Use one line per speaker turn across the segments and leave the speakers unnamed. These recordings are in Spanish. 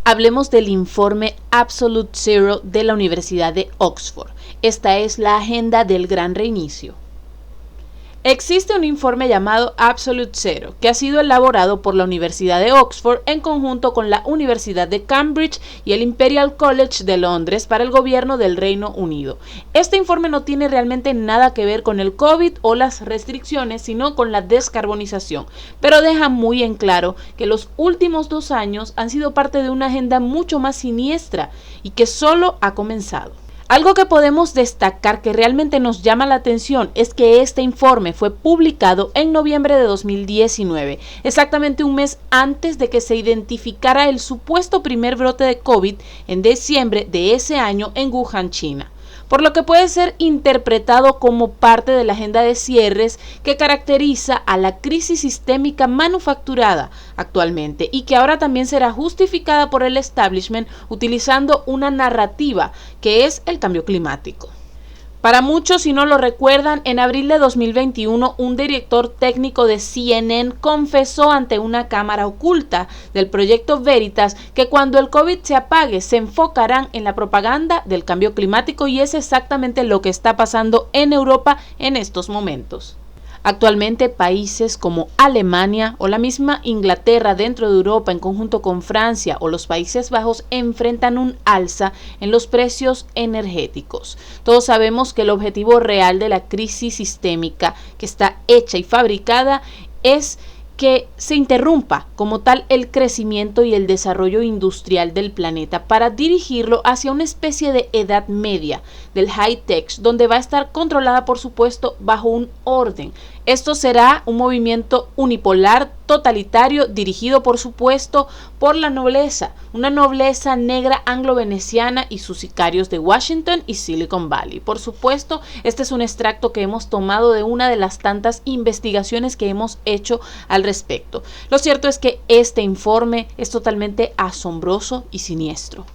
Hablemos del informe Absolute Zero de la Universidad de Oxford. Esta es la agenda del gran reinicio. Existe un informe llamado Absolute Zero, que ha sido elaborado por la Universidad de Oxford en conjunto con la Universidad de Cambridge y el Imperial College de Londres para el gobierno del Reino Unido. Este informe no tiene realmente nada que ver con el COVID o las restricciones, sino con la descarbonización, pero deja muy en claro que los últimos 2 años han sido parte de una agenda mucho más siniestra y que solo ha comenzado. Algo que podemos destacar que realmente nos llama la atención es que este informe fue publicado en noviembre de 2019, exactamente un mes antes de que se identificara el supuesto primer brote de COVID en diciembre de ese año en Wuhan, China, por lo que puede ser interpretado como parte de la agenda de cierres que caracteriza a la crisis sistémica manufacturada actualmente y que ahora también será justificada por el establishment utilizando una narrativa que es el cambio climático. Para muchos, si no lo recuerdan, en abril de 2021, un director técnico de CNN confesó ante una cámara oculta del proyecto Veritas que cuando el COVID se apague, se enfocarán en la propaganda del cambio climático y es exactamente lo que está pasando en Europa en estos momentos. Actualmente países como Alemania o la misma Inglaterra dentro de Europa en conjunto con Francia o los Países Bajos enfrentan un alza en los precios energéticos. Todos sabemos que el objetivo real de la crisis sistémica que está hecha y fabricada es que se interrumpa como tal el crecimiento y el desarrollo industrial del planeta para dirigirlo hacia una especie de edad media del high-tech, donde va a estar controlada, por supuesto, bajo un orden. Esto será un movimiento unipolar, totalitario, dirigido, por supuesto, por la nobleza, una nobleza negra anglo-veneciana y sus sicarios de Washington y Silicon Valley. Por supuesto, este es un extracto que hemos tomado de una de las tantas investigaciones que hemos hecho al respecto. Lo cierto es que este informe es totalmente asombroso y siniestro.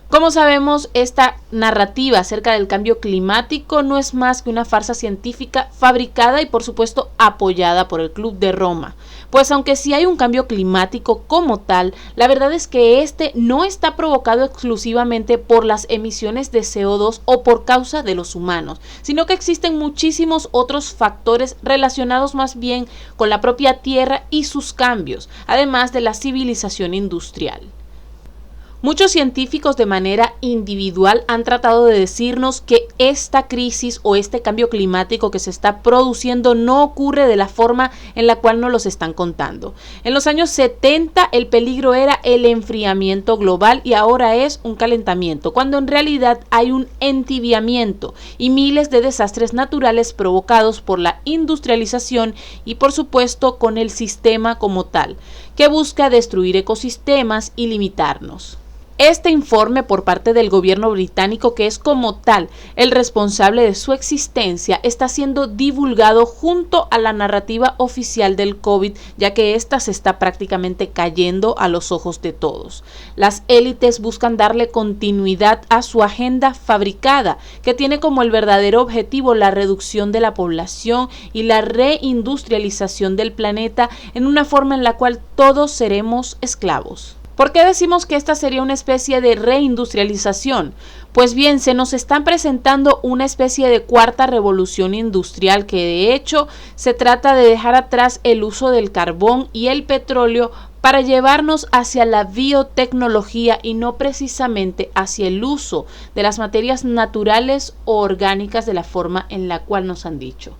Como sabemos, esta narrativa acerca del cambio climático no es más que una farsa científica fabricada y por supuesto apoyada por el Club de Roma. Pues aunque sí hay un cambio climático como tal, la verdad es que este no está provocado exclusivamente por las emisiones de CO2 o por causa de los humanos, sino que existen muchísimos otros factores relacionados más bien con la propia Tierra y sus cambios, además de la civilización industrial. Muchos científicos de manera individual han tratado de decirnos que esta crisis o este cambio climático que se está produciendo no ocurre de la forma en la cual nos los están contando. En los años 70 el peligro era el enfriamiento global y ahora es un calentamiento, cuando en realidad hay un entibiamiento y miles de desastres naturales provocados por la industrialización y por supuesto con el sistema como tal, que busca destruir ecosistemas y limitarnos. Este informe por parte del gobierno británico, que es como tal el responsable de su existencia, está siendo divulgado junto a la narrativa oficial del COVID, ya que ésta se está prácticamente cayendo a los ojos de todos. Las élites buscan darle continuidad a su agenda fabricada, que tiene como el verdadero objetivo la reducción de la población y la reindustrialización del planeta en una forma en la cual todos seremos esclavos. ¿Por qué decimos que esta sería una especie de reindustrialización? Pues bien, se nos está presentando una especie de cuarta revolución industrial que de hecho se trata de dejar atrás el uso del carbón y el petróleo para llevarnos hacia la biotecnología y no precisamente hacia el uso de las materias naturales o orgánicas de la forma en la cual nos han dicho.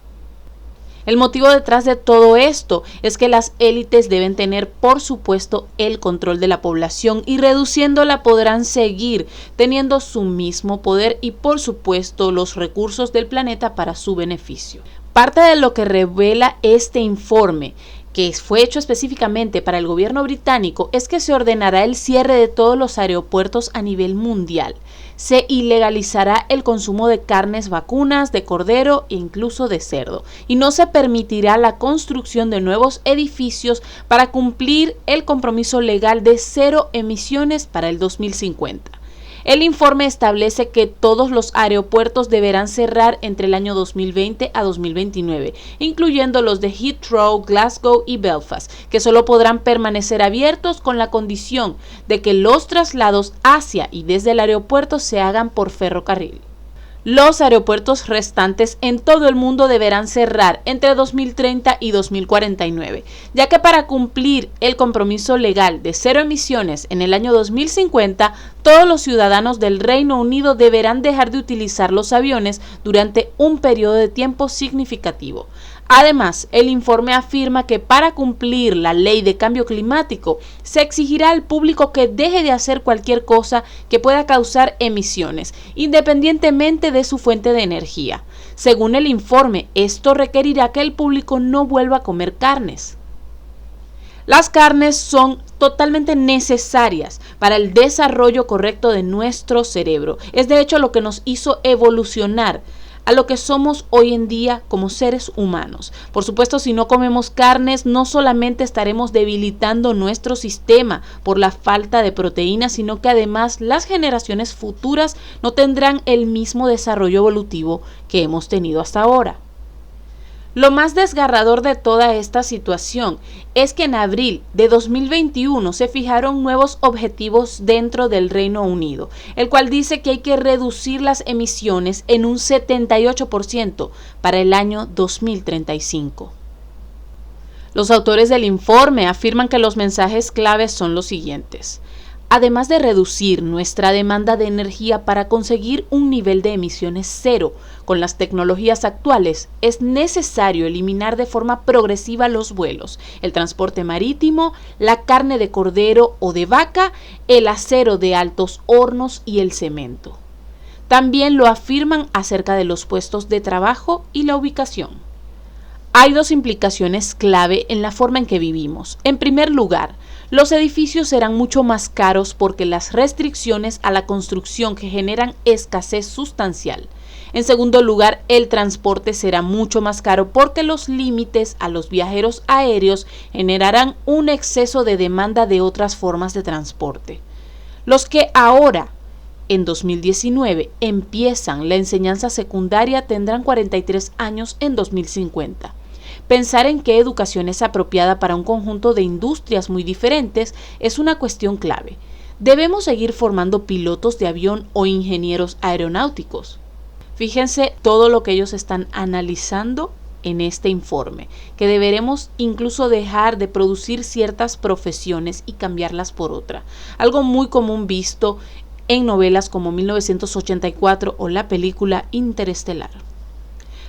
El motivo detrás de todo esto es que las élites deben tener, por supuesto, el control de la población y reduciéndola podrán seguir teniendo su mismo poder y, por supuesto, los recursos del planeta para su beneficio. Parte de lo que revela este informe, que fue hecho específicamente para el gobierno británico, es que se ordenará el cierre de todos los aeropuertos a nivel mundial. Se ilegalizará el consumo de carnes vacunas, de cordero e incluso de cerdo. Y no se permitirá la construcción de nuevos edificios para cumplir el compromiso legal de 0 emisiones para el 2050. El informe establece que todos los aeropuertos deberán cerrar entre el año 2020 a 2029, incluyendo los de Heathrow, Glasgow y Belfast, que solo podrán permanecer abiertos con la condición de que los traslados hacia y desde el aeropuerto se hagan por ferrocarril. Los aeropuertos restantes en todo el mundo deberán cerrar entre 2030 y 2049, ya que para cumplir el compromiso legal de cero emisiones en el año 2050, todos los ciudadanos del Reino Unido deberán dejar de utilizar los aviones durante un periodo de tiempo significativo. Además, el informe afirma que para cumplir la ley de cambio climático, se exigirá al público que deje de hacer cualquier cosa que pueda causar emisiones, independientemente de su fuente de energía. Según el informe, esto requerirá que el público no vuelva a comer carnes. Las carnes son totalmente necesarias para el desarrollo correcto de nuestro cerebro. Es de hecho lo que nos hizo evolucionar a lo que somos hoy en día como seres humanos. Por supuesto, si no comemos carnes, no solamente estaremos debilitando nuestro sistema por la falta de proteínas, sino que además las generaciones futuras no tendrán el mismo desarrollo evolutivo que hemos tenido hasta ahora. Lo más desgarrador de toda esta situación es que en abril de 2021 se fijaron nuevos objetivos dentro del Reino Unido, el cual dice que hay que reducir las emisiones en un 78% para el año 2035. Los autores del informe afirman que los mensajes claves son los siguientes. Además de reducir nuestra demanda de energía para conseguir un nivel de emisiones cero con las tecnologías actuales, es necesario eliminar de forma progresiva los vuelos, el transporte marítimo, la carne de cordero o de vaca, el acero de altos hornos y el cemento. También lo afirman acerca de los puestos de trabajo y la ubicación. Hay dos implicaciones clave en la forma en que vivimos. En primer lugar, los edificios serán mucho más caros porque las restricciones a la construcción que generan escasez sustancial. En segundo lugar, el transporte será mucho más caro porque los límites a los viajeros aéreos generarán un exceso de demanda de otras formas de transporte. Los que ahora, en 2019, empiezan la enseñanza secundaria tendrán 43 años en 2050. Pensar en qué educación es apropiada para un conjunto de industrias muy diferentes es una cuestión clave. ¿Debemos seguir formando pilotos de avión o ingenieros aeronáuticos? Fíjense todo lo que ellos están analizando en este informe, que deberemos incluso dejar de producir ciertas profesiones y cambiarlas por otra. Algo muy común visto en novelas como 1984 o la película Interestelar.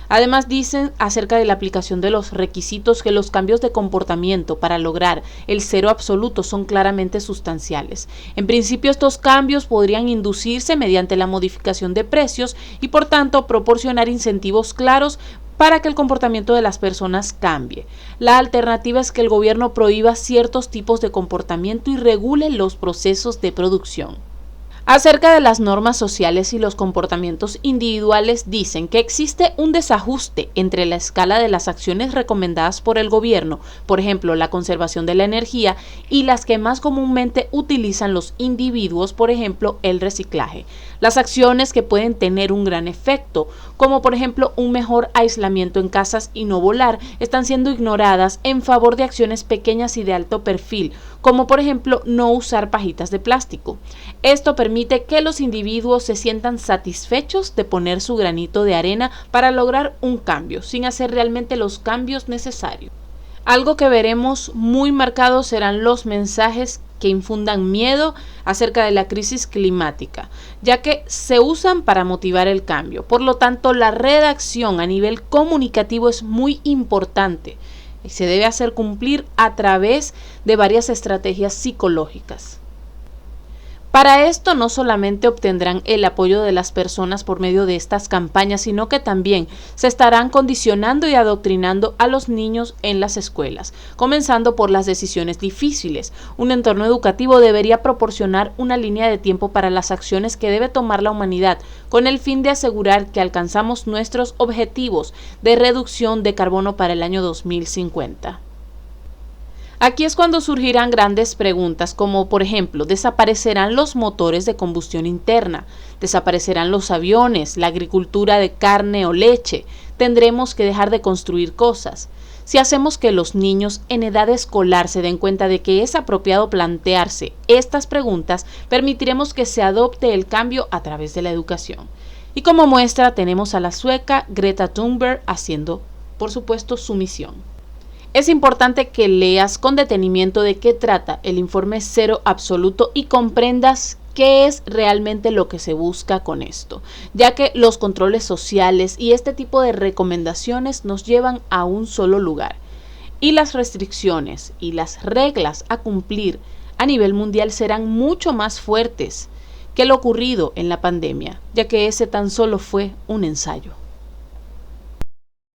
Además dicen acerca de la aplicación de los requisitos que los cambios de comportamiento para lograr el cero absoluto son claramente sustanciales. En principio estos cambios podrían inducirse mediante la modificación de precios y por tanto proporcionar incentivos claros para que el comportamiento de las personas cambie. La alternativa es que el gobierno prohíba ciertos tipos de comportamiento y regule los procesos de producción. Acerca de las normas sociales y los comportamientos individuales dicen que existe un desajuste entre la escala de las acciones recomendadas por el gobierno, por ejemplo la conservación de la energía, y las que más comúnmente utilizan los individuos, por ejemplo el reciclaje. Las acciones que pueden tener un gran efecto, como por ejemplo un mejor aislamiento en casas y no volar, están siendo ignoradas en favor de acciones pequeñas y de alto perfil, como por ejemplo no usar pajitas de plástico. Esto permite que los individuos se sientan satisfechos de poner su granito de arena para lograr un cambio, sin hacer realmente los cambios necesarios. Algo que veremos muy marcado serán los mensajes que infundan miedo acerca de la crisis climática, ya que se usan para motivar el cambio. Por lo tanto, la redacción a nivel comunicativo es muy importante y se debe hacer cumplir a través de varias estrategias psicológicas. Para esto no solamente obtendrán el apoyo de las personas por medio de estas campañas, sino que también se estarán condicionando y adoctrinando a los niños en las escuelas, comenzando por las decisiones difíciles. Un entorno educativo debería proporcionar una línea de tiempo para las acciones que debe tomar la humanidad, con el fin de asegurar que alcanzamos nuestros objetivos de reducción de carbono para el año 2050. Aquí es cuando surgirán grandes preguntas como, por ejemplo, ¿desaparecerán los motores de combustión interna? ¿Desaparecerán los aviones, la agricultura de carne o leche? ¿Tendremos que dejar de construir cosas? Si hacemos que los niños en edad escolar se den cuenta de que es apropiado plantearse estas preguntas, permitiremos que se adopte el cambio a través de la educación. Y como muestra tenemos a la sueca Greta Thunberg haciendo, por supuesto, su misión. Es importante que leas con detenimiento de qué trata el informe Cero Absoluto y comprendas qué es realmente lo que se busca con esto, ya que los controles sociales y este tipo de recomendaciones nos llevan a un solo lugar, y las restricciones y las reglas a cumplir a nivel mundial serán mucho más fuertes que lo ocurrido en la pandemia, ya que ese tan solo fue un ensayo.